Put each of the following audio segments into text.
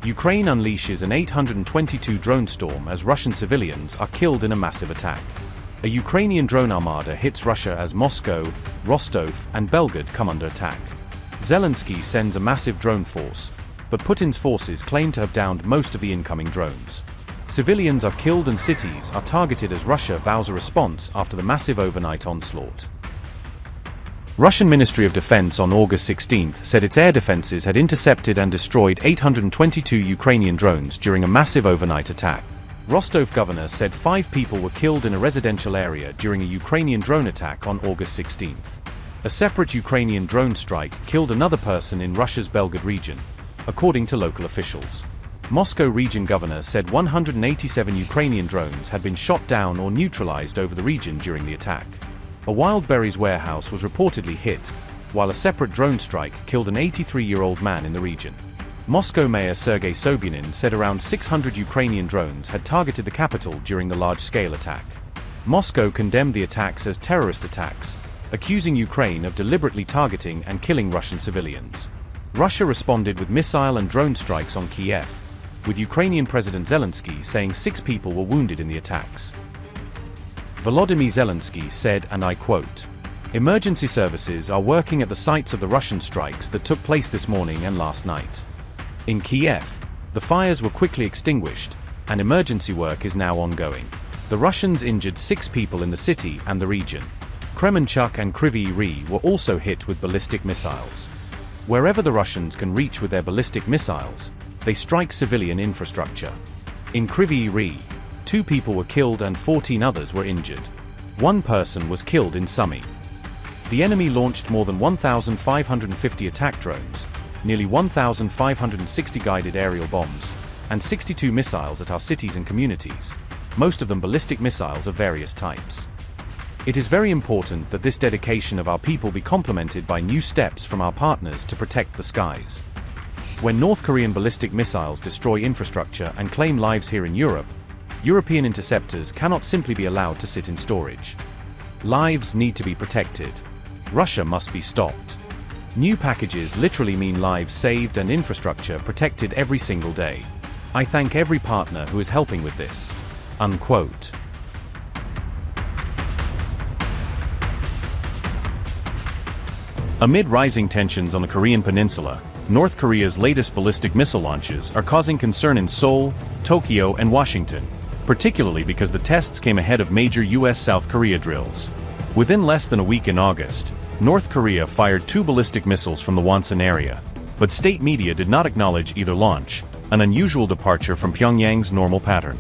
Ukraine unleashes an 822 drone storm as Russian civilians are killed in a massive attack. A Ukrainian drone armada hits Russia as Moscow, Rostov and Belgorod come under attack. Zelensky sends a massive drone force, but Putin's forces claim to have downed most of the incoming drones. Civilians are killed and cities are targeted as Russia vows a response after the massive overnight onslaught. Russian Ministry of Defense on August 16 said its air defenses had intercepted and destroyed 822 Ukrainian drones during a massive overnight attack. Rostov governor said 5 people were killed in a residential area during a Ukrainian drone attack on August 16. A separate Ukrainian drone strike killed another person in Russia's Belgorod region, according to local officials. Moscow region governor said 187 Ukrainian drones had been shot down or neutralized over the region during the attack. A wild berries warehouse was reportedly hit, while a separate drone strike killed an 83-year-old man in the region. Moscow Mayor Sergei Sobyanin said around 600 Ukrainian drones had targeted the capital during the large-scale attack. Moscow condemned the attacks as terrorist attacks, accusing Ukraine of deliberately targeting and killing Russian civilians. Russia responded with missile and drone strikes on Kyiv, with Ukrainian President Zelensky saying 6 people were wounded in the attacks. Volodymyr Zelensky said, and I quote, "Emergency services are working at the sites of the Russian strikes that took place this morning and last night. In Kyiv, the fires were quickly extinguished, and emergency work is now ongoing. The Russians injured 6 people in the city and the region. Kremenchuk and Kryvyi Rih were also hit with ballistic missiles. Wherever the Russians can reach with their ballistic missiles, they strike civilian infrastructure. In Kryvyi Rih, 2 people were killed and 14 others were injured. 1 person was killed in Sumy. The enemy launched more than 1,550 attack drones, nearly 1,560 guided aerial bombs, and 62 missiles at our cities and communities, most of them ballistic missiles of various types. It is very important that this dedication of our people be complemented by new steps from our partners to protect the skies. When North Korean ballistic missiles destroy infrastructure and claim lives here in Europe, European interceptors cannot simply be allowed to sit in storage. Lives need to be protected. Russia must be stopped. New packages literally mean lives saved and infrastructure protected every single day. I thank every partner who is helping with this." Unquote. Amid rising tensions on the Korean peninsula, North Korea's latest ballistic missile launches are causing concern in Seoul, Tokyo, and Washington, particularly because the tests came ahead of major US-South Korea drills. Within less than a week in August, North Korea fired 2 ballistic missiles from the Wonsan area, but state media did not acknowledge either launch, an unusual departure from Pyongyang's normal pattern.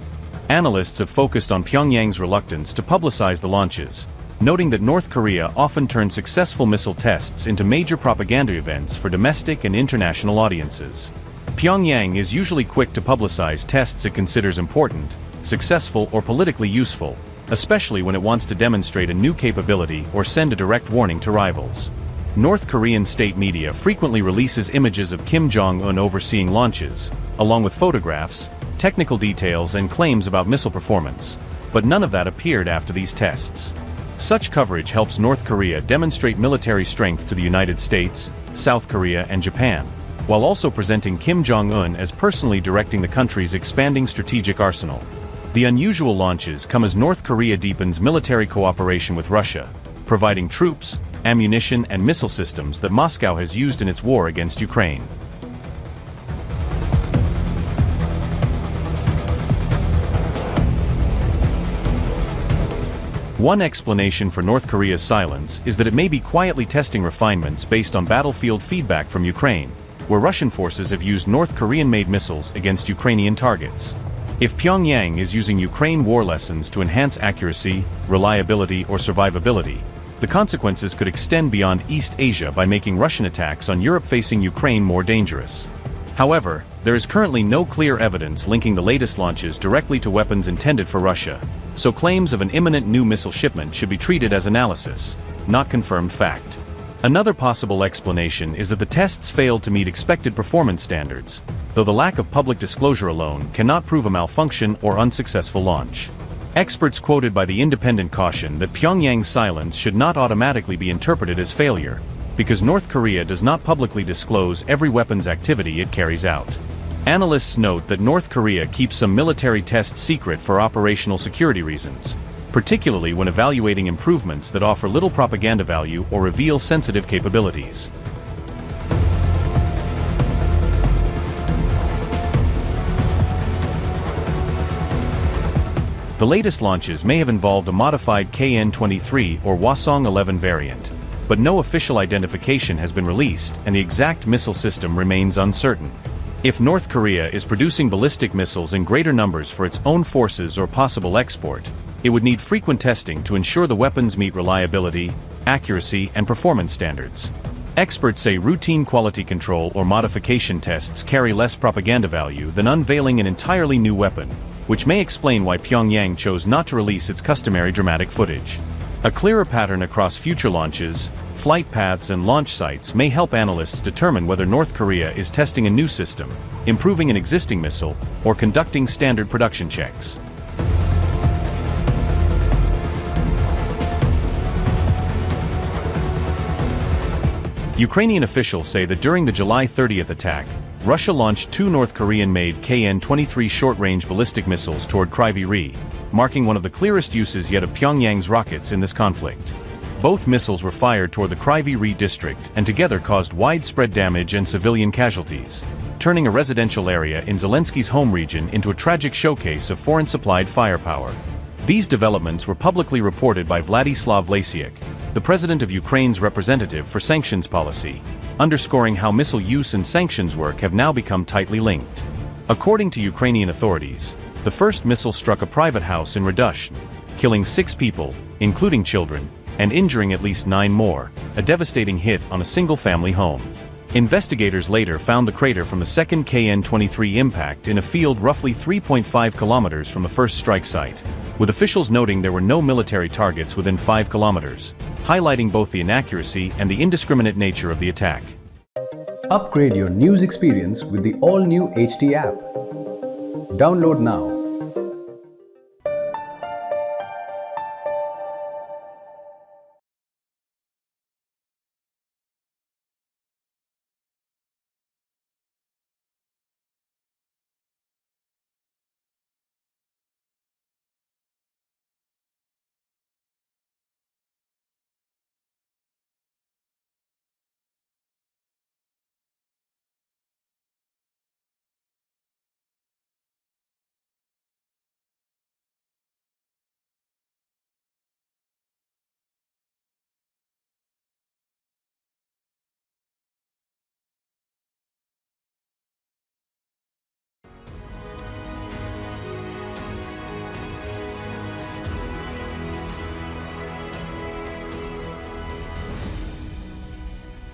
Analysts have focused on Pyongyang's reluctance to publicize the launches, noting that North Korea often turns successful missile tests into major propaganda events for domestic and international audiences. Pyongyang is usually quick to publicize tests it considers important, successful, or politically useful, especially when it wants to demonstrate a new capability or send a direct warning to rivals. North Korean state media frequently releases images of Kim Jong-un overseeing launches, along with photographs, technical details, and claims about missile performance, but none of that appeared after these tests. Such coverage helps North Korea demonstrate military strength to the United States, South Korea, and Japan, while also presenting Kim Jong-un as personally directing the country's expanding strategic arsenal. The unusual launches come as North Korea deepens military cooperation with Russia, providing troops, ammunition, and missile systems that Moscow has used in its war against Ukraine. One explanation for North Korea's silence is that it may be quietly testing refinements based on battlefield feedback from Ukraine, where Russian forces have used North Korean-made missiles against Ukrainian targets. If Pyongyang is using Ukraine war lessons to enhance accuracy, reliability, or survivability, the consequences could extend beyond East Asia by making Russian attacks on Europe facing Ukraine more dangerous. However, there is currently no clear evidence linking the latest launches directly to weapons intended for Russia, so claims of an imminent new missile shipment should be treated as analysis, not confirmed fact. Another possible explanation is that the tests failed to meet expected performance standards, though the lack of public disclosure alone cannot prove a malfunction or unsuccessful launch. Experts quoted by The Independent caution that Pyongyang's silence should not automatically be interpreted as failure, because North Korea does not publicly disclose every weapons activity it carries out. Analysts note that North Korea keeps some military tests secret for operational security reasons, particularly when evaluating improvements that offer little propaganda value or reveal sensitive capabilities. The latest launches may have involved a modified KN-23 or Hwasong-11 variant, but no official identification has been released and the exact missile system remains uncertain. If North Korea is producing ballistic missiles in greater numbers for its own forces or possible export, it would need frequent testing to ensure the weapons meet reliability, accuracy, and performance standards. Experts say routine quality control or modification tests carry less propaganda value than unveiling an entirely new weapon, which may explain why Pyongyang chose not to release its customary dramatic footage. A clearer pattern across future launches, flight paths, and launch sites may help analysts determine whether North Korea is testing a new system, improving an existing missile, or conducting standard production checks. Ukrainian officials say that during the July 30th attack, Russia launched 2 North Korean-made KN-23 short-range ballistic missiles toward Kryvyi Rih, marking one of the clearest uses yet of Pyongyang's rockets in this conflict. Both missiles were fired toward the Kryvyi Rih district and together caused widespread damage and civilian casualties, turning a residential area in Zelensky's home region into a tragic showcase of foreign-supplied firepower. These developments were publicly reported by Vladislav Lasiuk, the president of Ukraine's representative for sanctions policy, underscoring how missile use and sanctions work have now become tightly linked. According to Ukrainian authorities, the first missile struck a private house in Radusht, killing 6 people, including children, and injuring at least 9 more, a devastating hit on a single-family home. Investigators later found the crater from the second KN-23 impact in a field roughly 3.5 kilometers from the first strike site, with officials noting there were no military targets within 5 kilometers, highlighting both the inaccuracy and the indiscriminate nature of the attack. Upgrade your news experience with the all-new HT app. Download now.